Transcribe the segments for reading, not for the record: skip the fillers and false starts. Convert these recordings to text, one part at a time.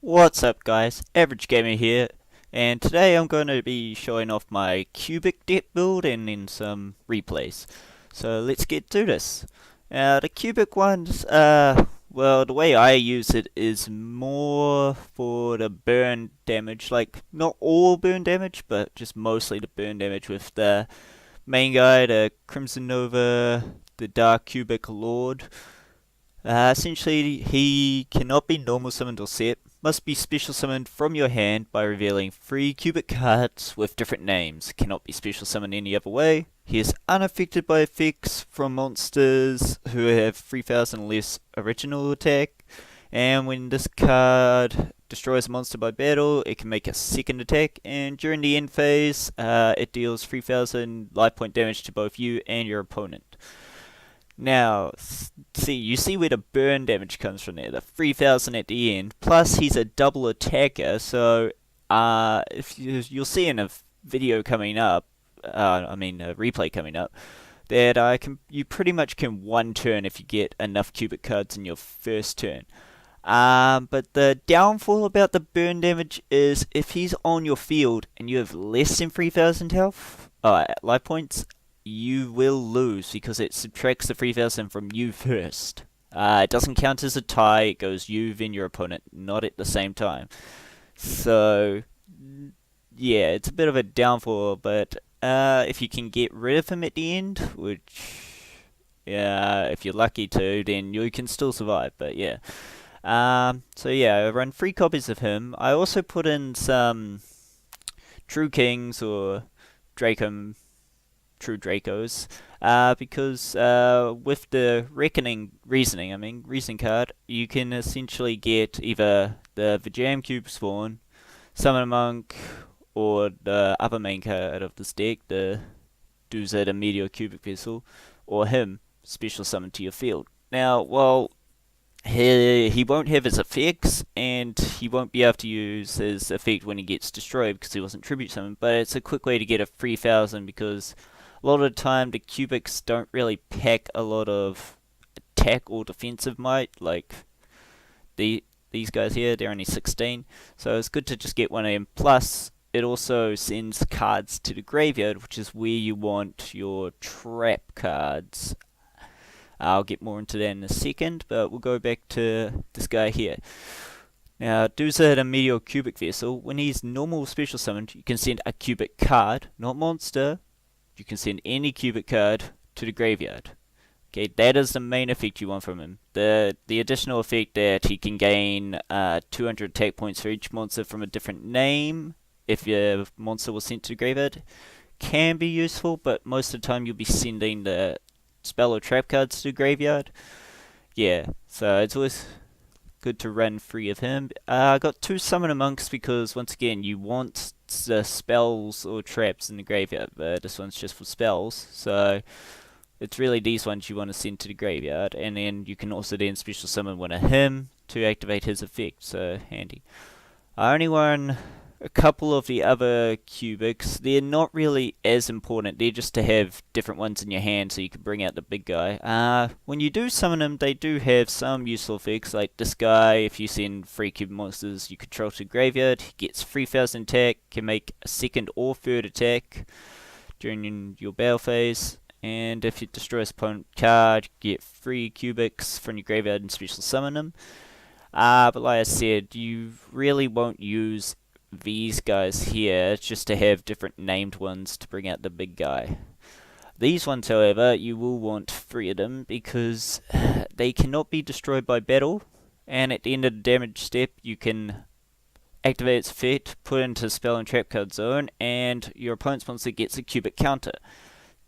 What's up guys, Average Gamer here, and today I'm going to be showing off my cubic deck build and then some replays. So let's get to this. The cubic ones, well, the way I use it is more for the burn damage, like not all burn damage, but just mostly the burn damage with the main guy, the Crimson Nova, the Dark Cubic Lord. Essentially, he cannot be normal summoned or set, must be special summoned from your hand by revealing 3 cubic cards with different names, cannot be special summoned any other way. He is unaffected by effects from monsters who have 3000 less original attack, and when this card destroys a monster by battle, it can make a second attack, and during the end phase, it deals 3000 life point damage to both you and your opponent. Now, you see where the burn damage comes from there, the 3000 at the end, plus he's a double attacker, so if you'll see in a video coming up, a replay coming up, that you pretty much can one turn if you get enough cubic cards in your first turn. But the downfall about the burn damage is if he's on your field and you have less than 3000 health, life points, you will lose because it subtracts the 3000 from you first. It doesn't count as a tie, it goes you then your opponent, not at the same time. So, yeah, it's a bit of a downfall, but if you can get rid of him at the end, which, yeah, if you're lucky to, then you can still survive, but yeah. So yeah, I run 3 copies of him. I also put in some True Kings or True Dracos, because with the Reasoning card, you can essentially get either the Vijayam Cube spawn, Summon a Monk, or the other main card of this deck, the Duza the Meteor Cubic Vessel, or him, special summon to your field. Now, well, he won't have his effects, and he won't be able to use his effect when he gets destroyed because he wasn't tribute summoned, but it's a quick way to get a 3000 because a lot of the time the cubics don't really pack a lot of attack or defensive might, like these guys here, they're only 16, so it's good to just get one of them. Plus, it also sends cards to the graveyard, which is where you want your trap cards. I'll get more into that in a second, but we'll go back to this guy here. Now, Duza the Meteor Cubic Vessel, when he's normal special summoned, you can send a cubic card, not monster. You can send any cubic card to the graveyard. Okay, that is the main effect you want from him. The additional effect that he can gain 200 attack points for each monster from a different name, if your monster was sent to the graveyard, can be useful, but most of the time you'll be sending the spell or trap cards to the graveyard. Yeah, so it's always good to run 3 of him. I got 2 Summoner Monks because, once again, you want the spells or traps in the graveyard, but this one's just for spells, so it's really these ones you want to send to the graveyard, and then you can also then special summon one of him to activate his effect, so handy. I only run a couple of the other cubics. They're not really as important, they're just to have different ones in your hand so you can bring out the big guy. When you do summon them, they do have some useful effects, like this guy, if you send 3 cube monsters you control to the graveyard, he gets 3000 attack, can make a second or third attack during your battle phase, and if you destroy his opponent card, you get 3 cubics from your graveyard and special summon them. But like I said, you really won't use these guys here just to have different named ones to bring out the big guy. These ones, however, you will want 3 of them because they cannot be destroyed by battle, and at the end of the damage step you can activate its effect, put it into spell and trap card zone, and your opponent's monster gets a cubic counter.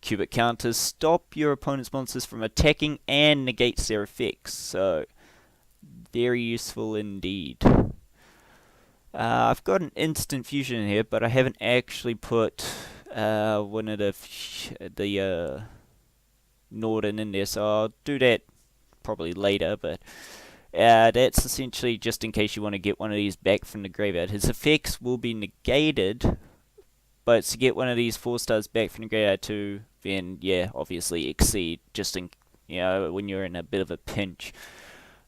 Cubic counters stop your opponent's monsters from attacking and negates their effects, so very useful indeed. I've got an instant fusion in here, but I haven't actually put one of the Norden in there, so I'll do that probably later, but that's essentially just in case you want to get one of these back from the graveyard. His effects will be negated, but to get one of these 4 stars back from the graveyard to then, yeah, obviously exceed, just in, when you're in a bit of a pinch.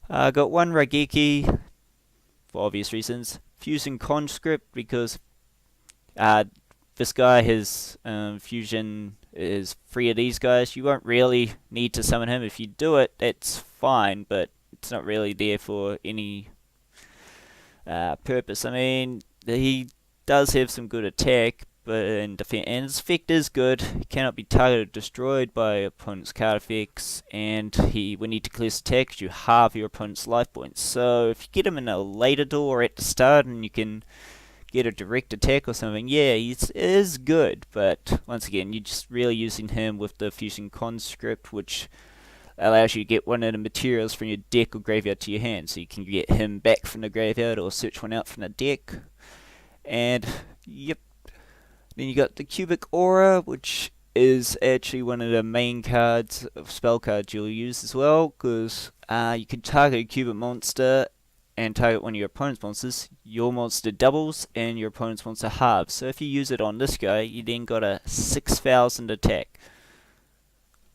I got 1 Rageki, for obvious reasons. Fusion Conscript, because this guy, his fusion is 3 of these guys. You won't really need to summon him. If you do it, that's fine, but it's not really there for any purpose. I mean, he does have some good attack, but in defense, and his effect is good. He cannot be targeted or destroyed by opponent's card effects, and he, when he declares attacks, you halve your opponent's life points. So if you get him in a later duel or at the start, and you can get a direct attack or something, yeah, he is good, but once again, you're just really using him with the Fusion Conscript, which allows you to get one of the materials from your deck or graveyard to your hand, so you can get him back from the graveyard or search one out from the deck. And yep, then you got the Cubic Aura, which is actually one of the main cards, spell cards you'll use as well, because you can target a cubic monster and target one of your opponent's monsters. Your monster doubles and your opponent's monster halves. So if you use it on this guy, you then got a 6,000 attack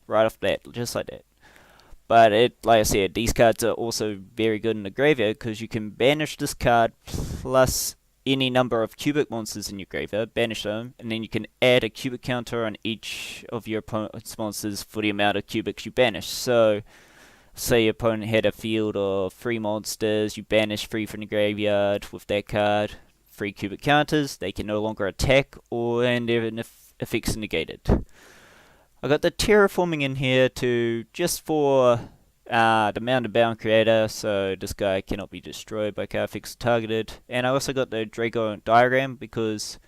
right off that, just like that. But like I said, these cards are also very good in the graveyard, because you can banish this card plus any number of cubic monsters in your graveyard, banish them, and then you can add a cubic counter on each of your opponent's monsters for the amount of cubics you banish. So say your opponent had a field of 3 monsters, you banish 3 from the graveyard with that card, 3 cubic counters, they can no longer attack, and their effects are negated. I got the terraforming in here to just for the Mountain Bound creator, so this guy cannot be destroyed by card effects targeted. And I also got the Draco diagram because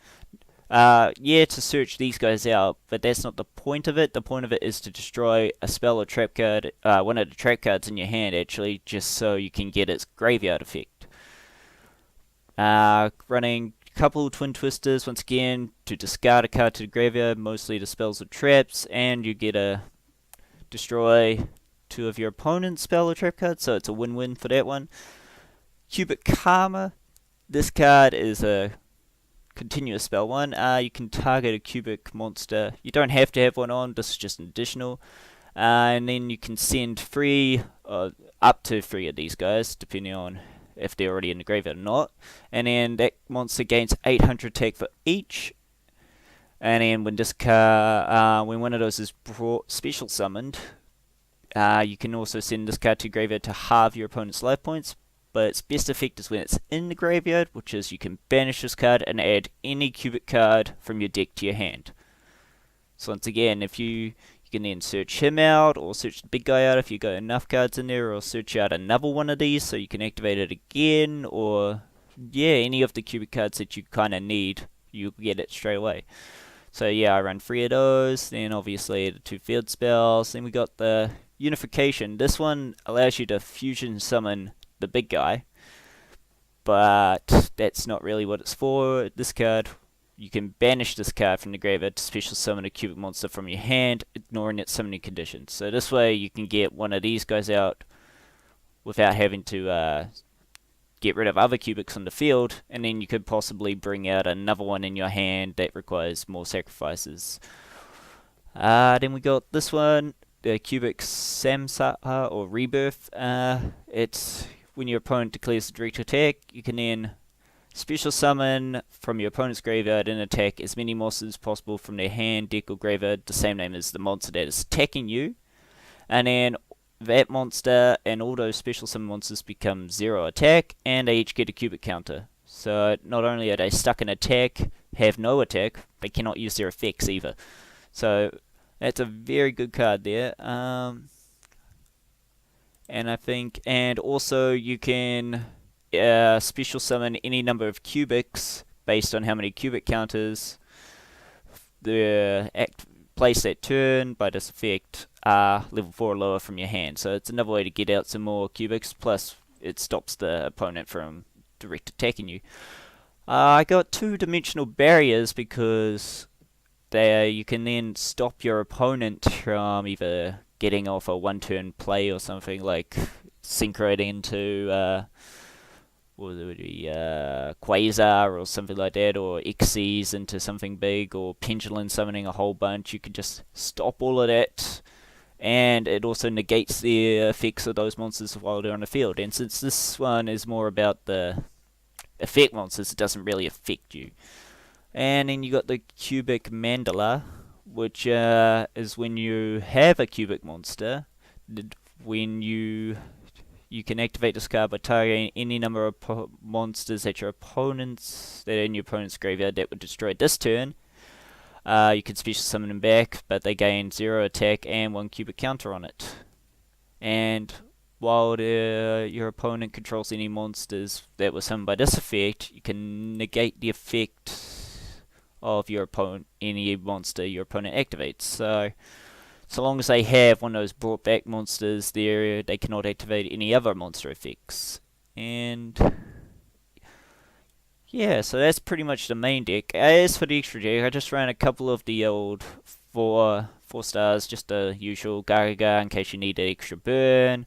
yeah, to search these guys out, but that's not the point of it. The point of it is to destroy a spell or trap card, one of the trap cards in your hand actually, just so you can get its graveyard effect. Running a couple Twin Twisters once again to discard a card to the graveyard, mostly the spells or traps, and you get a destroy 2 of your opponent's spell or trap cards, so it's a win-win for that one. Cubic Karma, this card is a continuous spell one. You can target a cubic monster. You don't have to have one on, this is just an additional. And then you can send 3, up to 3 of these guys, depending on if they're already in the graveyard or not. And then that monster gains 800 attack for each. And then when this card, when one of those is special summoned, you can also send this card to graveyard to halve your opponent's life points. But its best effect is when it's in the graveyard, which is you can banish this card and add any cubic card from your deck to your hand. So once again, if you can then search him out, or search the big guy out if you got enough cards in there, or search out another one of these so you can activate it again, or yeah, any of the cubic cards that you kind of need, you get it straight away. So yeah, I run 3 of those, then obviously the 2 field spells, then we got the Unification. This one allows you to fusion summon the big guy, but that's not really what it's for. This card, you can banish this card from the graveyard to special summon a cubic monster from your hand, ignoring its summoning conditions. So this way you can get one of these guys out without having to get rid of other cubics on the field, and then you could possibly bring out another one in your hand that requires more sacrifices. Then we got this one, the Cubic Samsara or Rebirth. It's when your opponent declares a direct attack, you can then special summon from your opponent's graveyard and attack as many monsters as possible from their hand, deck, or graveyard, the same name as the monster that is attacking you. And then that monster and all those special summon monsters become 0 attack, and they each get a cubic counter. So not only are they stuck in attack, have no attack, they cannot use their effects either. So that's a very good card there. And I think, and also you can special summon any number of cubics based on how many cubic counters the place that turn by this effect are level 4 or lower from your hand. So it's another way to get out some more cubics, plus it stops the opponent from direct attacking you. I got 2-dimensional barriers because you can then stop your opponent from either getting off a 1-turn play or something, like synchroning into what would it be, Quasar or something like that, or Xyz into something big, or Pendulum summoning a whole bunch. You can just stop all of that, and it also negates the effects of those monsters while they're on the field. And since this one is more about the affect monsters, it doesn't really affect you. And then you got the cubic mandala, which is when you have a cubic monster. When you can activate this card by targeting any number of monsters that are in your opponent's graveyard that would destroy this turn. You can special summon them back, but they gain 0 attack and 1 cubic counter on it. And while your opponent controls any monsters that were summoned by this effect, you can negate the effect of any monster your opponent activates. So long as they have one of those brought back monsters there, they cannot activate any other monster effects. And yeah, so that's pretty much the main deck. As for the extra deck, I just ran a couple of the old four stars, just the usual Garaga in case you need an extra burn.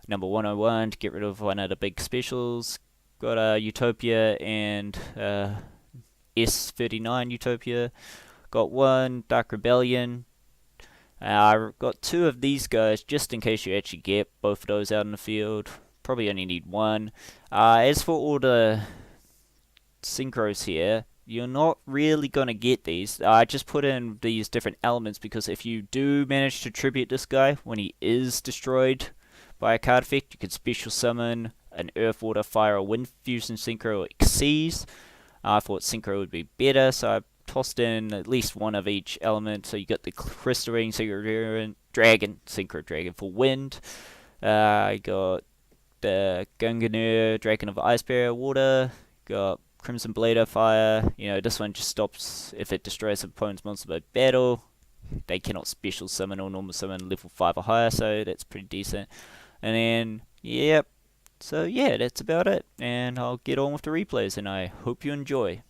Number 101 to get rid of one of the big specials. Got Utopia and S39 Utopia. Got one Dark Rebellion. I got 2 of these guys just in case you actually get both of those out in the field. Probably only need 1. As for all the synchros here, you're not really going to get these. I just put in these different elements because if you do manage to tribute this guy when he is destroyed by a card effect, you can special summon an Earth, Water, Fire, or Wind Fusion Synchro or Xyz. I thought Synchro would be better, so I tossed in at least one of each element. So you got the Crystal Ring Synchro Dragon for Wind. I got the Gunganir Dragon of Ice Barrier Water. Got Crimson Blader Fire. This one just stops if it destroys an opponent's monster by battle. They cannot special summon or normal summon level 5 or higher, so that's pretty decent. And then, yep. So yeah, that's about it. And I'll get on with the replays, and I hope you enjoy.